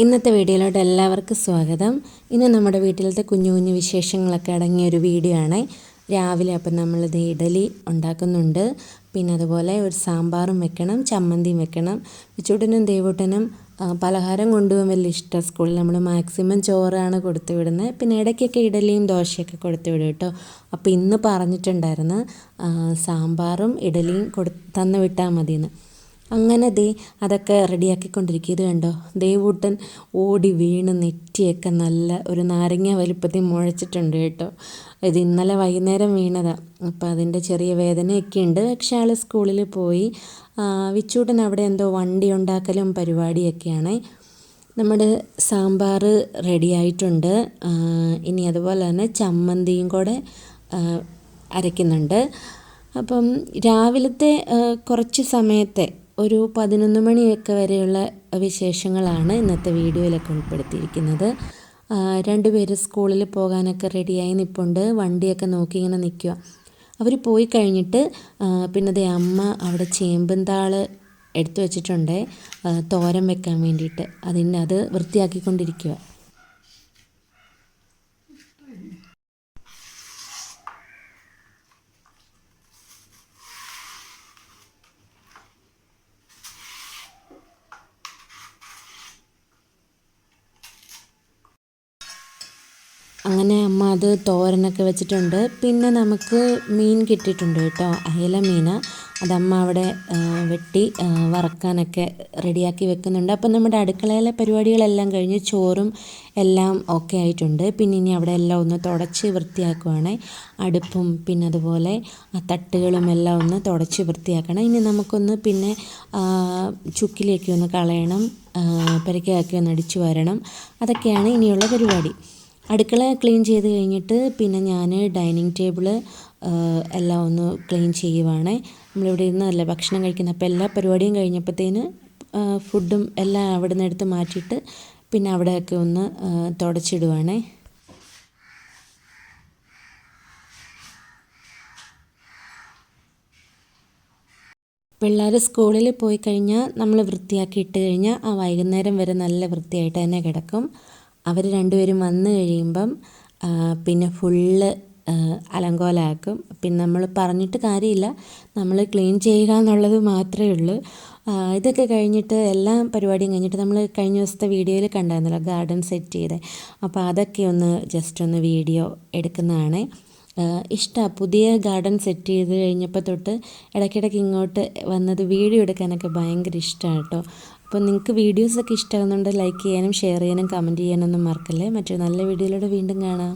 ഇന്നത്തെ വീഡിയോയിലോട്ട് എല്ലാവർക്കും സ്വാഗതം. ഇന്ന് നമ്മുടെ വീട്ടിലത്തെ കുഞ്ഞു കുഞ്ഞു വിശേഷങ്ങളൊക്കെ അടങ്ങിയൊരു വീഡിയോ ആണ്. രാവിലെ അപ്പം നമ്മളിത് ഇഡലി ഉണ്ടാക്കുന്നുണ്ട്. പിന്നെ അതുപോലെ ഒരു സാമ്പാറും വെക്കണം, ചമ്മന്തിയും വെക്കണം. വിച്ചൂട്ടനും ദേവൂട്ടനും പലഹാരം കൊണ്ടുപോകാൻ വലിയ ഇഷ്ടമാണ്. സ്കൂളിൽ നമ്മൾ മാക്സിമം ചോറാണ് കൊടുത്തു വിടുന്നത്. പിന്നെ ഇടയ്ക്കൊക്കെ ഇഡലിയും ദോശയൊക്കെ കൊടുത്തു വിടും കേട്ടോ. അപ്പോൾ ഇന്ന് പറഞ്ഞിട്ടുണ്ടായിരുന്നു സാമ്പാറും ഇഡലിയും തന്നു വിട്ടാൽ മതിയെന്ന്. അങ്ങനെ അതൊക്കെ റെഡിയാക്കിക്കൊണ്ടിരിക്കുക. ഇത് കണ്ടോ, ദേവൂട്ടൻ ഓടി വീണ് നെറ്റിയൊക്കെ നല്ല ഒരു നാരങ്ങ വലിപ്പത്തിൽ മുഴച്ചിട്ടുണ്ട് കേട്ടോ. ഇത് ഇന്നലെ വൈകുന്നേരം വീണതാണ്. അപ്പോൾ അതിൻ്റെ ചെറിയ വേദനയൊക്കെ ഉണ്ട്. പക്ഷേ ആൾ സ്കൂളിൽ പോയി. വിച്ചൂട്ടൻ അവിടെ എന്തോ വണ്ടി ഉണ്ടാക്കലും പരിപാടിയൊക്കെയാണ്. നമ്മുടെ സാമ്പാർ റെഡിയായിട്ടുണ്ട്. ഇനി അതുപോലെ തന്നെ ചമ്മന്തിയും കൂടെ അരയ്ക്കുന്നുണ്ട്. അപ്പം രാവിലത്തെ കുറച്ച് സമയത്തെ ഒരു 11 മണിയൊക്കെ വരെയുള്ള വിശേഷങ്ങളാണ് ഇന്നത്തെ വീഡിയോയിലൊക്കെ ഉൾപ്പെടുത്തിയിരിക്കുന്നത്. രണ്ടുപേര് സ്കൂളിൽ പോകാനൊക്കെ റെഡിയായി നിൽപ്പുണ്ട്. വണ്ടിയൊക്കെ നോക്കി ഇങ്ങനെ നിൽക്കുക. അവർ പോയി കഴിഞ്ഞിട്ട് പിന്നെ അമ്മ അവിടെ ചേമ്പും താള് എടുത്തു വച്ചിട്ടുണ്ട് തോരൻ വെക്കാൻ വേണ്ടിയിട്ട്. അത് വൃത്തിയാക്കിക്കൊണ്ടിരിക്കുക. അങ്ങനെ അമ്മ അത് തോരനൊക്കെ വെച്ചിട്ടുണ്ട്. പിന്നെ നമുക്ക് മീൻ കിട്ടിയിട്ടുണ്ട് കേട്ടോ, അയല മീൻ. അതമ്മ അവിടെ വെട്ടി വറക്കാനൊക്കെ റെഡിയാക്കി വെക്കുന്നുണ്ട്. അപ്പം നമ്മുടെ അടുക്കളയിലെ പരിപാടികളെല്ലാം കഴിഞ്ഞ് ചോറും എല്ലാം ഓക്കെ ആയിട്ടുണ്ട്. പിന്നെ ഇനി അവിടെ എല്ലാം ഒന്ന് തുടച്ച് വൃത്തിയാക്കുവാണ്. അടുപ്പും പിന്നെ അതുപോലെ തട്ടുകളും എല്ലാം ഒന്ന് തുടച്ച് വൃത്തിയാക്കണം. ഇനി നമുക്കൊന്ന് പിന്നെ ചുക്കിലേക്ക് ഒന്ന് കളയണം, പെരക്കയാക്കി ഒന്ന് അടിച്ചു വരണം. അതൊക്കെയാണ് ഇനിയുള്ള പരിപാടി. അടുക്കള ക്ലീൻ ചെയ്ത് കഴിഞ്ഞിട്ട് പിന്നെ ഞാൻ ഡൈനിങ് ടേബിള് എല്ലാം ഒന്ന് ക്ലീൻ ചെയ്യുവാണ്. നമ്മളിവിടെ ഇരുന്നതല്ലേ ഭക്ഷണം കഴിക്കുന്നത്. അപ്പോൾ എല്ലാ പരിപാടിയും കഴിഞ്ഞപ്പോഴത്തേന് ഫുഡും എല്ലാം അവിടെ നിന്ന് എടുത്ത് മാറ്റിയിട്ട് പിന്നെ അവിടെയൊക്കെ ഒന്ന് തുടച്ചിടുവാണ്. പിള്ളേർ സ്കൂളിൽ പോയി കഴിഞ്ഞാൽ നമ്മൾ വൃത്തിയാക്കി ഇട്ട് കഴിഞ്ഞാൽ ആ വൈകുന്നേരം വരെ നല്ല വൃത്തിയായിട്ട് തന്നെ കിടക്കും. അവർ രണ്ടുപേരും വന്നു കഴിയുമ്പം പിന്നെ ഫുള്ള് അലങ്കോലമാക്കും. പിന്നെ നമ്മൾ പറഞ്ഞിട്ട് കാര്യമില്ല, നമ്മൾ ക്ലീൻ ചെയ്യുക എന്നുള്ളത് മാത്രമേ ഉള്ളൂ. ഇതൊക്കെ കഴിഞ്ഞിട്ട് എല്ലാ പരിപാടിയും കഴിഞ്ഞിട്ട് നമ്മൾ കഴിഞ്ഞ ദിവസത്തെ വീഡിയോയിൽ കണ്ടായിരുന്നല്ലോ ഗാർഡൻ സെറ്റ് ചെയ്തത്. അപ്പോൾ അതൊക്കെ ഒന്ന് ജസ്റ്റ് ഒന്ന് വീഡിയോ എടുക്കുന്നതാണ്. ഇഷ്ടമാണ്. പുതിയ ഗാർഡൻ സെറ്റ് ചെയ്ത് കഴിഞ്ഞപ്പോൾ തൊട്ട് ഇടയ്ക്കിടയ്ക്ക് ഇങ്ങോട്ട് വന്നത് വീഡിയോ എടുക്കാനൊക്കെ ഭയങ്കര ഇഷ്ടമാണ് കേട്ടോ. അപ്പോൾ നിങ്ങൾക്ക് വീഡിയോസൊക്കെ ഇഷ്ടമാകുന്നുണ്ട് ലൈക്ക് ചെയ്യാനും ഷെയർ ചെയ്യാനും കമൻറ്റ് ചെയ്യാനൊന്നും മറക്കല്ലേ. മറ്റൊരു നല്ല വീഡിയോയിലൂടെ വീണ്ടും കാണാം.